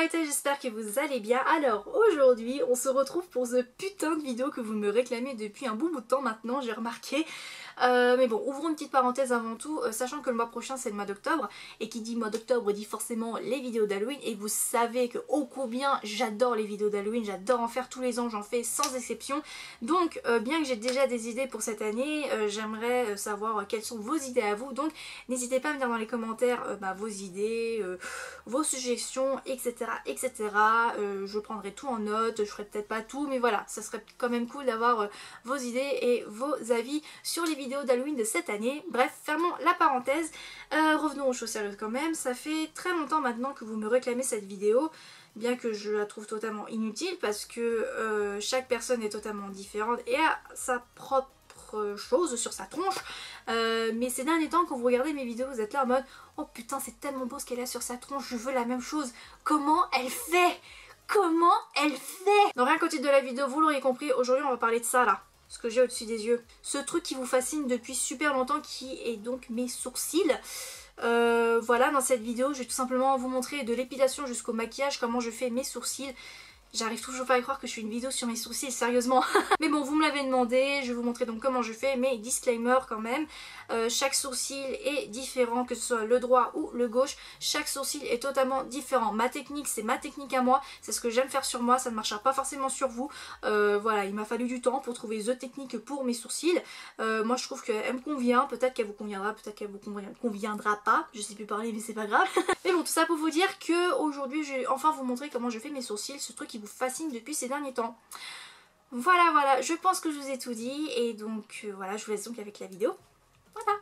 Maïté, j'espère que vous allez bien. Alors aujourd'hui on se retrouve pour ce putain de vidéo que vous me réclamez depuis un bon bout de temps maintenant, j'ai remarqué. Mais bon, ouvrons une petite parenthèse avant tout, sachant que le mois prochain c'est le mois d'octobre, et qui dit mois d'octobre dit forcément les vidéos d'Halloween, et vous savez que ô combien j'adore les vidéos d'Halloween, j'adore en faire tous les ans, j'en fais sans exception. Donc bien que j'ai déjà des idées pour cette année, j'aimerais savoir quelles sont vos idées à vous, donc n'hésitez pas à me dire dans les commentaires vos idées, vos suggestions, etc. etc. Je prendrai tout en note, je ferai peut-être pas tout, mais voilà, ça serait quand même cool d'avoir vos idées et vos avis sur les vidéos d'Halloween de cette année. Bref, fermons la parenthèse, revenons aux choses sérieuses quand même. Ça fait très longtemps maintenant que vous me réclamez cette vidéo, bien que je la trouve totalement inutile parce que chaque personne est totalement différente et a sa propre chose sur sa tronche, mais ces derniers temps quand vous regardez mes vidéos vous êtes là en mode oh putain c'est tellement beau ce qu'elle a sur sa tronche, je veux la même chose, comment elle fait? Comment elle fait? Donc rien qu'au titre de la vidéo vous l'aurez compris, aujourd'hui on va parler de ça là, ce que j'ai au-dessus des yeux, ce truc qui vous fascine depuis super longtemps qui est donc mes sourcils. Voilà, dans cette vidéo je vais tout simplement vous montrer de l'épilation jusqu'au maquillage comment je fais mes sourcils. J'arrive toujours pas à croire que je fais une vidéo sur mes sourcils, sérieusement. Mais bon, vous me l'avez demandé, je vais vous montrer donc comment je fais, mais disclaimer quand même, chaque sourcil est différent, que ce soit le droit ou le gauche, chaque sourcil est totalement différent. Ma technique, c'est ma technique à moi, c'est ce que j'aime faire sur moi, ça ne marchera pas forcément sur vous. Voilà, il m'a fallu du temps pour trouver the technique pour mes sourcils. Moi je trouve qu'elle me convient, peut-être qu'elle vous conviendra, peut-être qu'elle vous conviendra pas, je sais plus parler mais c'est pas grave. Mais bon, tout ça pour vous dire que aujourd'hui je vais enfin vous montrer comment je fais mes sourcils, ce truc qui vous fascine depuis ces derniers temps. Voilà, je pense que je vous ai tout dit et donc voilà, je vous laisse donc avec la vidéo. Voilà.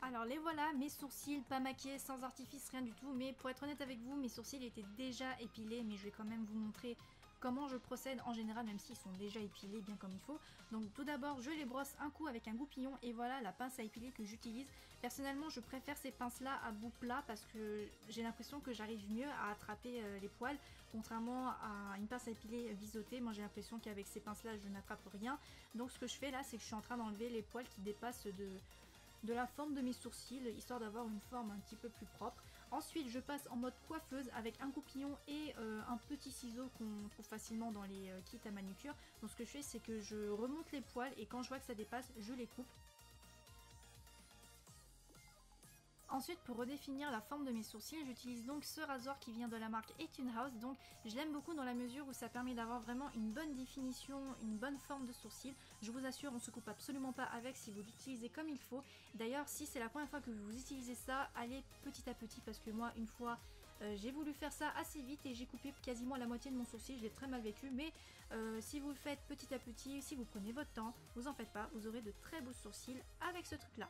Alors les voilà, mes sourcils, pas maquillés, sans artifice, rien du tout, mais pour être honnête avec vous, mes sourcils étaient déjà épilés, mais je vais quand même vous montrer comment je procède en général, même s'ils sont déjà épilés bien comme il faut. Donc tout d'abord je les brosse un coup avec un goupillon et voilà la pince à épiler que j'utilise. Personnellement je préfère ces pinces là à bout plat parce que j'ai l'impression que j'arrive mieux à attraper les poils, contrairement à une pince à épiler biseautée. Moi j'ai l'impression qu'avec ces pinces là je n'attrape rien. Donc ce que je fais là c'est que je suis en train d'enlever les poils qui dépassent de la forme de mes sourcils, histoire d'avoir une forme un petit peu plus propre. Ensuite je passe en mode coiffeuse avec un goupillon et un petit ciseau qu'on trouve facilement dans les kits à manucure. Donc ce que je fais c'est que je remonte les poils et quand je vois que ça dépasse je les coupe. Ensuite pour redéfinir la forme de mes sourcils j'utilise donc ce rasoir qui vient de la marque Etunehouse. Donc je l'aime beaucoup dans la mesure où ça permet d'avoir vraiment une bonne définition, une bonne forme de sourcils. Je vous assure on se coupe absolument pas avec si vous l'utilisez comme il faut. D'ailleurs si c'est la première fois que vous utilisez ça, allez petit à petit parce que moi une fois j'ai voulu faire ça assez vite et j'ai coupé quasiment la moitié de mon sourcil, je l'ai très mal vécu, mais si vous le faites petit à petit, si vous prenez votre temps, vous en faites pas, vous aurez de très beaux sourcils avec ce truc là.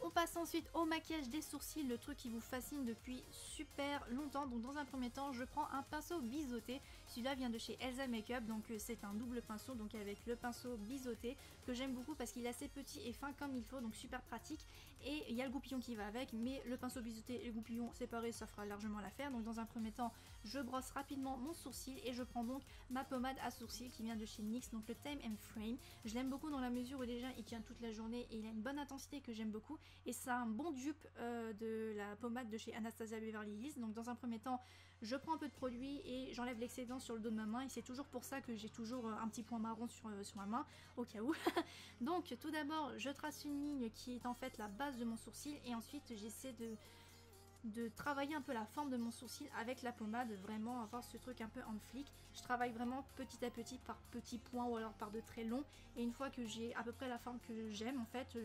On passe ensuite au maquillage des sourcils, le truc qui vous fascine depuis super longtemps. Donc dans un premier temps je prends un pinceau biseauté, celui-là vient de chez Elsa Makeup, donc c'est un double pinceau, donc avec le pinceau biseauté que j'aime beaucoup parce qu'il est assez petit et fin comme il faut, donc super pratique. Et il y a le goupillon qui va avec, mais le pinceau biseauté et le goupillon séparés ça fera largement l'affaire. Donc dans un premier temps je brosse rapidement mon sourcil et je prends donc ma pommade à sourcils qui vient de chez NYX, donc le Time and Frame. Je l'aime beaucoup dans la mesure où déjà il tient toute la journée et il a une bonne intensité que j'aime beaucoup. Et c'est un bon dupe de la pommade de chez Anastasia Beverly Hills. Donc dans un premier temps je prends un peu de produit et j'enlève l'excédent sur le dos de ma main, et c'est toujours pour ça que j'ai toujours un petit point marron sur ma main au cas où. Donc tout d'abord je trace une ligne qui est en fait la base de mon sourcil et ensuite j'essaie de travailler un peu la forme de mon sourcil avec la pommade, vraiment avoir ce truc un peu en flic. Je travaille vraiment petit à petit par petits points ou alors par de très longs, et une fois que j'ai à peu près la forme que j'aime en fait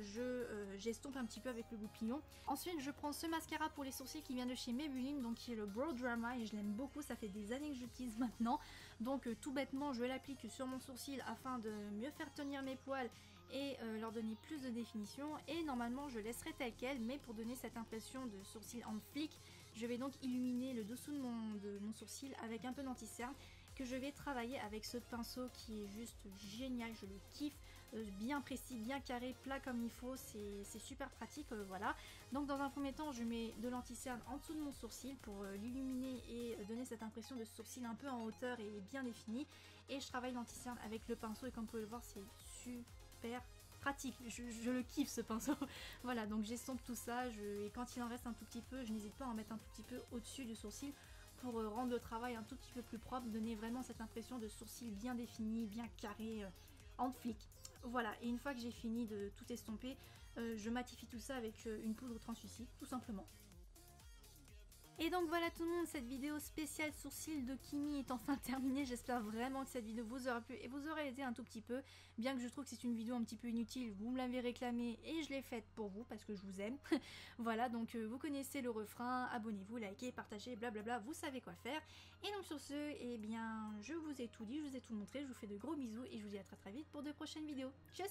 j'estompe un petit peu avec le goupillon. Ensuite je prends ce mascara pour les sourcils qui vient de chez Maybelline, donc qui est le Brow Drama, et je l'aime beaucoup, ça fait des années que j'utilise maintenant. Donc tout bêtement je l'applique sur mon sourcil afin de mieux faire tenir mes poils et leur donner plus de définition, et normalement je laisserai tel quel, mais pour donner cette impression de sourcil en flic je vais donc illuminer le dessous de mon sourcil avec un peu d'anti-cerne que je vais travailler avec ce pinceau qui est juste génial, je le kiffe, bien précis, bien carré, plat comme il faut, c'est super pratique, voilà. Donc dans un premier temps je mets de l'anti-cerne en dessous de mon sourcil pour l'illuminer et donner cette impression de sourcil un peu en hauteur et bien défini, et je travaille l'anti-cerne avec le pinceau et comme vous pouvez le voir c'est super pratique, je le kiffe ce pinceau. Voilà, donc j'estompe tout ça, et quand il en reste un tout petit peu, je n'hésite pas à en mettre un tout petit peu au-dessus du sourcil pour rendre le travail un tout petit peu plus propre, donner vraiment cette impression de sourcil bien défini, bien carré, en flic. Voilà, et une fois que j'ai fini de tout estomper, je matifie tout ça avec une poudre translucide, tout simplement. Et donc voilà tout le monde, cette vidéo spéciale sourcils de Kimi est enfin terminée. J'espère vraiment que cette vidéo vous aura plu et vous aura aidé un tout petit peu. Bien que je trouve que c'est une vidéo un petit peu inutile, vous me l'avez réclamé et je l'ai faite pour vous parce que je vous aime. Voilà, donc vous connaissez le refrain, abonnez-vous, likez, partagez, blablabla, vous savez quoi faire. Et donc sur ce, eh bien je vous ai tout dit, je vous ai tout montré, je vous fais de gros bisous et je vous dis à très vite pour de prochaines vidéos. Tchuss!